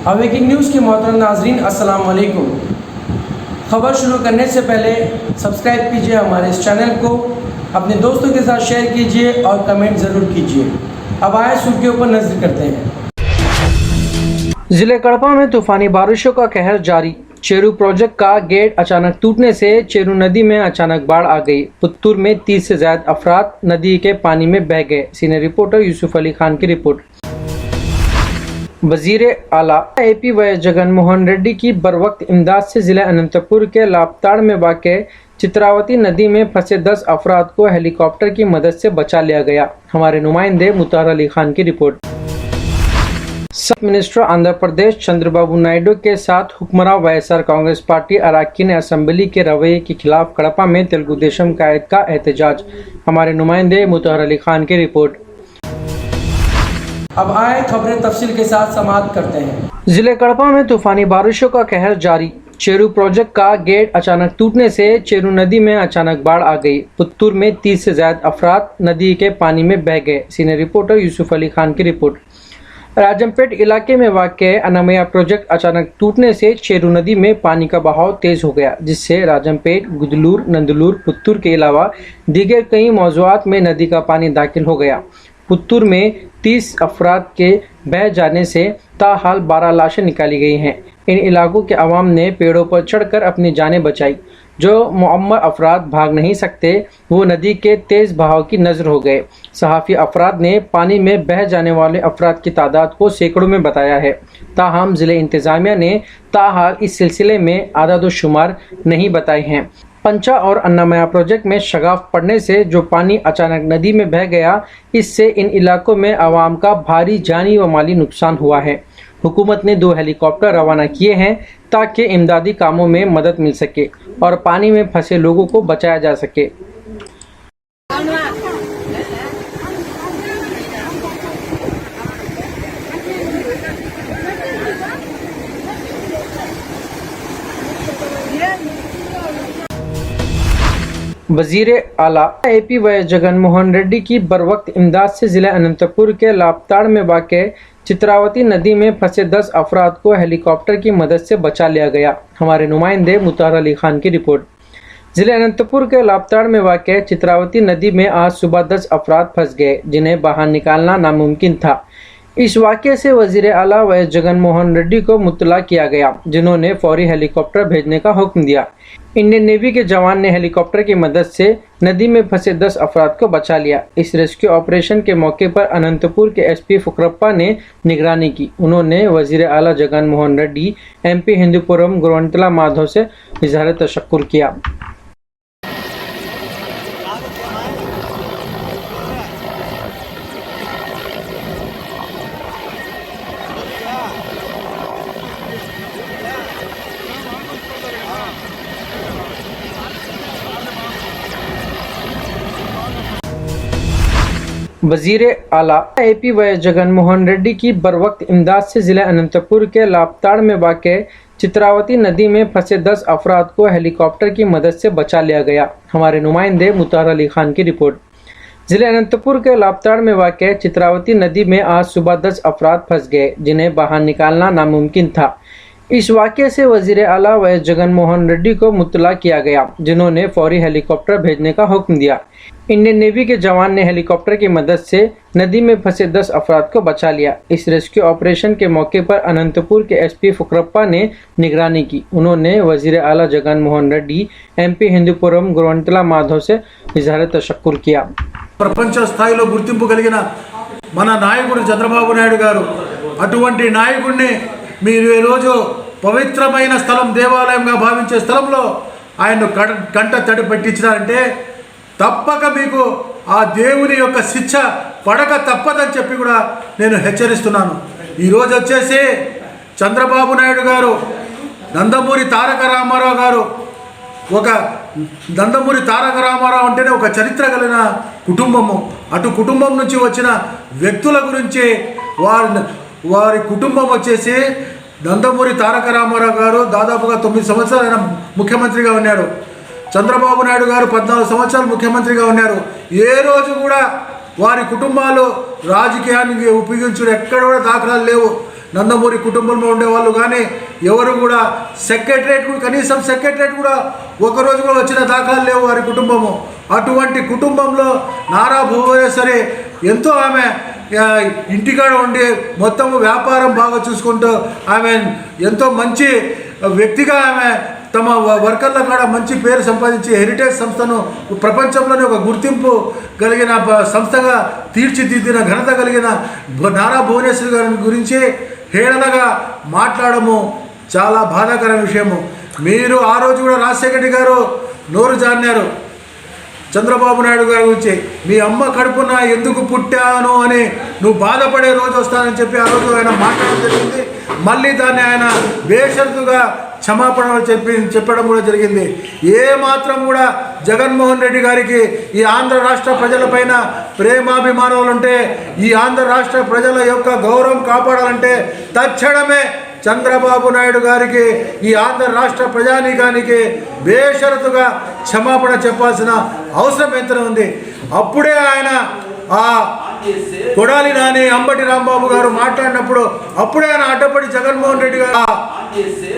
Awaking news के मोहतरम नाजरीन अस्सलाम वालेकुम। खबर शुरू करने से पहले सब्सक्राइब कीजिए हमारे इस चैनल को, अपने दोस्तों के साथ शेयर कीजिए और कमेंट ज़रूर कीजिए। अब आए सुर्खियों पर नजर करते हैं। जिले कड़पा में तूफानी बारिशों का कहर जारी। चेरू प्रोजेक्ट का गेट अचानक टूटने से चेरू नदी में अचानक बाढ़ आ गई। पुत्तूर में 30 से ज्यादा अफराद नदी के पानी में बह गए। सीनियर रिपोर्टर यूसुफ अली खान की रिपोर्ट। वजीर आला एपी वाई जगन मोहन रेड्डी की बरवक्त इमदाद से जिला अनंतपुर के लापताड़ में वाक़े चित्रावती नदी में फंसे 10 अफराद को हेलीकॉप्टर की मदद से बचा लिया गया। हमारे नुमाइंदे मुताहर अली खान की रिपोर्ट। सब मिनिस्टर आंध्र प्रदेश चंद्रबाबू नायडू के साथ हुक्मरान वाईएसआर कांग्रेस पार्टी अराकीन असम्बली के रवैये के खिलाफ कड़पा में तेलुगु देशम कायद का एहतजाज। हमारे नुमाइंदे मुताहर अली खान की रिपोर्ट। अब आए खबरें तफसील के साथ समाप्त करते हैं। जिले कड़पा में तूफानी बारिशों का कहर जारी। चेरू प्रोजेक्ट का गेट अचानक टूटने से चेरू नदी में अचानक बाढ़ आ गई। पुत्तूर में 30 से ज्यादा अफराद नदी के पानी में बह गए। सीनियर रिपोर्टर यूसुफ अली खान की रिपोर्ट। राजमपेट इलाके में वाक़े अनामया प्रोजेक्ट अचानक टूटने से चेरू नदी में पानी का बहाव तेज हो गया, जिससे राजमपेट, गुदलूर, नंदलूर, पुत्तूर के अलावा दीगर कई मौज़ूआत में नदी का पानी दाखिल हो गया। पुत्तूर में 30 अफराद के बह जाने से ताहाल 12 लाशें निकाली गई हैं। इन इलाकों के अवाम ने पेड़ों पर चढ़कर अपनी जानें बचाई। जो मुअम्मर अफराद भाग नहीं सकते वो नदी के तेज़ बहाव की नज़र हो गए। सहाफ़ी अफराद ने पानी में बह जाने वाले अफराद की तादाद को सैकड़ों में बताया है। ताहम ज़िले इंतज़ामिया ने ताहाल इस सिलसिले में आदाद व शुमार नहीं बताए हैं। पंचा और अन्नामया प्रोजेक्ट में शगाफ पड़ने से जो पानी अचानक नदी में बह गया, इससे इन इलाकों में आवाम का भारी जानी व माली नुकसान हुआ है। हुकूमत ने 2 हेलीकॉप्टर रवाना किए हैं ताकि इमदादी कामों में मदद मिल सके और पानी में फंसे लोगों को बचाया जा सके। वजीर आला एपी वाई जगन मोहन रेड्डी की बरवक्त इमदाद से जिला अनंतपुर के लापताड़ में वाक़े चित्रावती नदी में फंसे 10 अफराद को हेलीकॉप्टर की मदद से बचा लिया गया। हमारे नुमाइंदे मुताहर अली खान की रिपोर्ट। जिले अनंतपुर के लापताड़ में वाक़े चित्रावती नदी में आज सुबह 10 अफराद फंस गए, जिन्हें बाहर निकालना नामुमकिन था। इस वाक़े से वजीर आला वाई जगन मोहन रेड्डी को मुत्तला किया गया, जिन्होंने फौरी हेलीकॉप्टर भेजने का हुक्म दिया। इंडियन नेवी के जवान ने हेलीकॉप्टर की मदद से नदी में फंसे 10 अफराद को बचा लिया। इस रेस्क्यू ऑपरेशन के मौके पर अनंतपुर के एसपी फुकरप्पा ने निगरानी की। उन्होंने वजीर आला जगन मोहन रेड्डी, एमपी हिंदूपुरम गुरवंतला माधव से इजहार तशक्कुर किया। वजीर आला एपी वाई जगन मोहन रेड्डी की बरवक्त इमदाद से जिला अनंतपुर के लापताड़ में वाक़े चित्रावती नदी में फंसे 10 अफराद को हेलीकॉप्टर की मदद से बचा लिया गया। हमारे नुमाइंदे मुताहर अली खान की रिपोर्ट। जिले अनंतपुर के लापताड़ में वाक़े चित्रावती नदी में आज सुबह 10 अफराद फंस गए, जिन्हें बाहर निकालना नामुमकिन था। इस वाक़े से वजीर आला वाई जगन मोहन रेड्डी को मुत्तला किया गया, जिन्होंने फौरी हेलीकॉप्टर भेजने का हुक्म दिया। इंडियन नेवी के जवान ने हेलीकॉप्टर की मदद से नदी में फंसे 10 अफराद को बचा लिया। इस रेस्क्यू ऑपरेशन के मौके पर अनंतपुर के एसपी फुकरप्पा ने निगरानी की। उन्होंने वजीर आला जगन मोहन रेड्डी, एमपी हिंदूपुरम गुरवंतला माधव से इजहार तशक्कुर किया। ప్రపంచ స్థాయిలో గుర్తింపు కలిగిన మన నాయకుడు చంద్రబాబు నాయుడు గారు అటువంటి నాయకుడిని మీరు ఈ రోజు పవిత్రమైన స్థలం, దేవాలయంగా భావించే స్థలంలో ఆయన్ను కంట తడి పెట్టించారంటే తప్పక మీకు ఆ దేవుని యొక్క శిక్ష పడక తప్పదని చెప్పి కూడా నేను హెచ్చరిస్తున్నాను। ఈరోజు వచ్చేసి చంద్రబాబు నాయుడు గారు, నందమూరి తారక రామారావు గారు, ఒక నందమూరి తారక రామారావు అంటేనే ఒక చరిత్ర కలిగిన కుటుంబము। అటు కుటుంబం నుంచి వచ్చిన వ్యక్తుల గురించి వారి కుటుంబం వచ్చేసి నందమూరి తారక రామారావు గారు దాదాపుగా 9 సంవత్సరాలు ఆయన ముఖ్యమంత్రిగా ఉన్నారు। చంద్రబాబు నాయుడు గారు 14 సంవత్సరాలు ముఖ్యమంత్రిగా ఉన్నారు। ఏ రోజు కూడా వారి కుటుంబాలు రాజకీయానికి ఉపయోగించడం ఎక్కడ కూడా దాఖలాలు లేవు। నందమూరి కుటుంబంలో ఉండేవాళ్ళు కానీ ఎవరు కూడా సెక్రటరేట్ కూడా, కనీసం సెక్రటరేట్ కూడా ఒకరోజు కూడా వచ్చిన దాఖలాలు లేవు వారి కుటుంబము. అటువంటి కుటుంబంలో నారా భువనేశ్వరి ఎంతో ఆమె ఇంటికాడ ఉండి మొత్తము వ్యాపారం బాగా చూసుకుంటూ ఆమె ఎంతో మంచి వ్యక్తిగా ఆమె తమ వర్కర్ల కూడా మంచి పేరు సంపాదించి హెరిటేజ్ సంస్థను ప్రపంచంలోనే ఒక గుర్తింపు కలిగిన సంస్థగా తీర్చిదిద్దిన ఘనత కలిగిన నారా భువనేశ్వరి గారి గురించి హేళనగా మాట్లాడము చాలా బాధాకర విషయము. మీరు ఆ రోజు కూడా రాజశేఖర రెడ్డి గారు నోరు జారినారు చంద్రబాబు నాయుడు గారి గురించి. మీ అమ్మ కడుపున ఎందుకు పుట్టాను అని నువ్వు బాధపడే రోజు వస్తానని చెప్పి ఆ రోజు ఆయన మాట్లాడడం జరిగింది. మళ్ళీ దాన్ని ఆయన బేషరతుగా క్షమాపణ చెప్పడం కూడా జరిగింది. ఏ మాత్రం కూడా జగన్మోహన్ రెడ్డి గారికి ఈ ఆంధ్ర రాష్ట్ర ప్రజలపైన ప్రేమాభిమానాలు ఉంటే, ఈ ఆంధ్ర రాష్ట్ర ప్రజల యొక్క గౌరవం కాపాడాలంటే తక్షణమే చంద్రబాబు నాయుడు గారికి, ఈ ఆంధ్ర రాష్ట్ర ప్రజానీకానికి బేషరతుగా క్షమాపణ చెప్పాల్సిన అవసరం ఎంతనే ఉంది. అప్పుడే ఆయన ఆ కొడాలి నాని అంబటి రాంబాబు గారు మాట్లాడినప్పుడు అప్పుడే ఆయన అడ్డపడి జగన్మోహన్ రెడ్డి గారు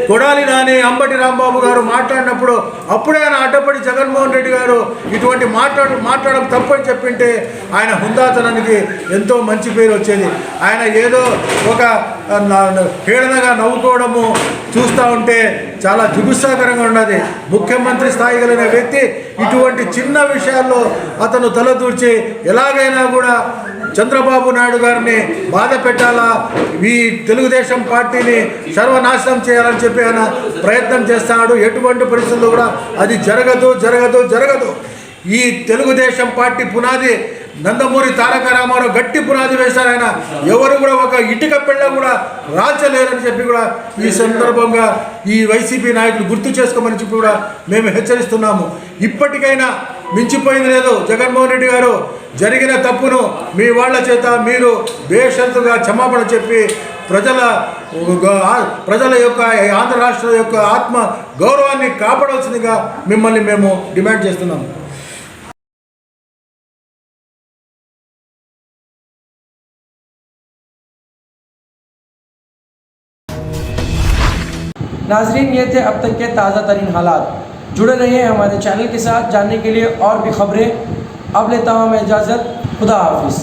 కొడాలి నాని అంబటి రాంబాబు గారు మాట్లాడినప్పుడు అప్పుడే ఆయన అడ్డపడి జగన్మోహన్ రెడ్డి గారు ఇటువంటి మాట్లాడడం తప్పని చెప్పింటే ఆయన హుందాతనానికి ఎంతో మంచి పేరు వచ్చేది. ఆయన ఏదో ఒక హేళనగా నవ్వుకోవడము చూస్తూ ఉంటే చాలా జుగుప్సాకరంగా ఉన్నది. ముఖ్యమంత్రి స్థాయి కలిగిన వ్యక్తి ఇటువంటి చిన్న విషయాల్లో అతను తలదూర్చి ఎలాగైనా కూడా చంద్రబాబు నాయుడు గారిని బాధ పెట్టాలా, ఈ తెలుగుదేశం పార్టీని సర్వనాశనం చేయాలని చెప్పి ఆయన ప్రయత్నం చేస్తున్నాడు. ఎటువంటి పరిస్థితుల్లో కూడా అది జరగదు. ఈ తెలుగుదేశం పార్టీ పునాది నందమూరి తారక రామారావు గట్టి పునాది వేశారు. ఆయన ఎవరు కూడా ఒక ఇటుక పిల్ల కూడా రాల్చలేరని చెప్పి కూడా ఈ సందర్భంగా ఈ వైసీపీ నాయకులు గుర్తు చేసుకోమని చెప్పి కూడా మేము హెచ్చరిస్తున్నాము. ఇప్పటికైనా మించిపోయింది లేదు. జగన్మోహన్ రెడ్డి గారు జరిగిన తప్పును మీ వాళ్ళ చేత మీరు బేషరతుగా క్షమాపణ చెప్పి ప్రజల యొక్క ఆంధ్ర రాష్ట్ర యొక్క ఆత్మ గౌరవాన్ని కాపాడాల్సిందిగా మిమ్మల్ని మేము డిమాండ్ చేస్తున్నాము. नाजरीन, ये थे अब तक के ताज़ा तरीन हालात. जुड़े रहिए हमारे चैनल के साथ जानने के लिए और भी खबरें. अब लेता हूँ मैं इजाज़त. खुदा हाफिज़.